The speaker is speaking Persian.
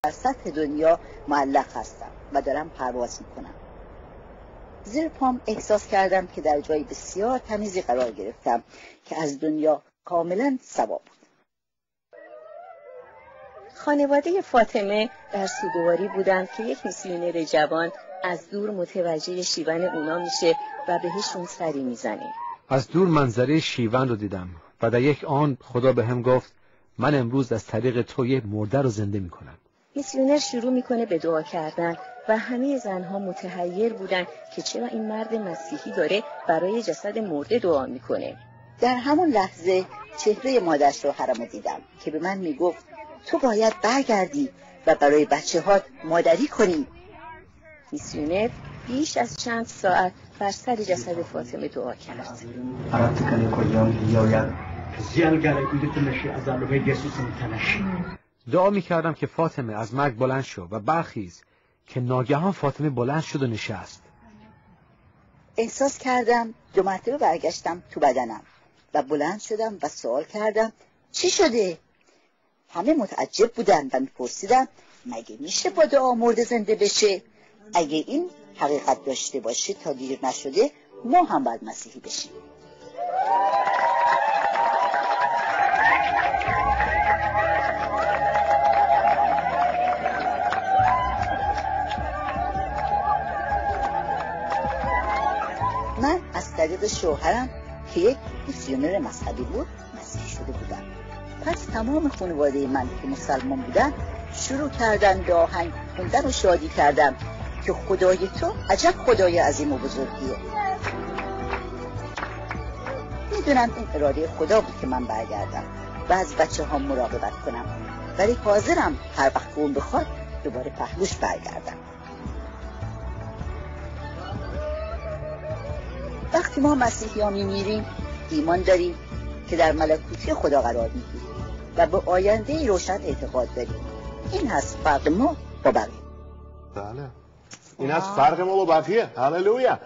در سطح دنیا معلق هستم و دارم پرواز میکنم. زیر پام احساس کردم که در جای بسیار تمیزی قرار گرفتم که از دنیا کاملا سوا بود. خانواده فاطمه در سوگواری بودند که یک میسیونر جوان از دور متوجه شیون اونا میشه و بهشون سری میزنه. از دور منظره شیون رو دیدم و در یک آن خدا به هم گفت من امروز از طریق تو یه مرده رو زنده میکنم. میسیونر شروع میکنه به دعا کردن و همه زنها متحیر بودن که چرا این مرد مسیحی داره برای جسد مرده دعا میکنه. در همون لحظه چهره مادر شوهرم دیدم که به من میگفت تو باید برگردی و برای بچه‌هات مادری کنی. میسیونر بیش از چند ساعت بر سر جسد فاطمه دعا کرد. دعا میکردم که فاطمه از مرگ بلند شو و برخیز، که ناگهان فاطمه بلند شد و نشست. احساس کردم 2 مرتبه برگشتم تو بدنم و بلند شدم و سوال کردم چی شده؟ همه متعجب بودن و میپرسیدن مگه میشه با دعا مرده زنده بشه؟ اگه این حقیقت داشته باشه تا دیر نشده ما هم باید مسیحی بشیم. من از طریق شوهرم که یک میسیونر مذهبی بود مسیحی شده بودم. پس تمام خانواده من که مسلمان بودن شروع کردن به آهنگ خوندن و شادی کردن که خدای تو عجب خدای عظیم و بزرگیه. میدونم این اراده خدا بود که من برگردم و از بچه ها مراقبت کنم، ولی حاضرم هر وقت که اون بخواد دوباره پهلوش برگردم. وقتی ما مسیحی ها میمیریم ایمان داریم که در ملکوتی خدا قرار میگیریم و به آینده روشن اعتقاد داریم. این هست فرق ما با بقیه. بله این هست فرق ما با بقیه. هللویا.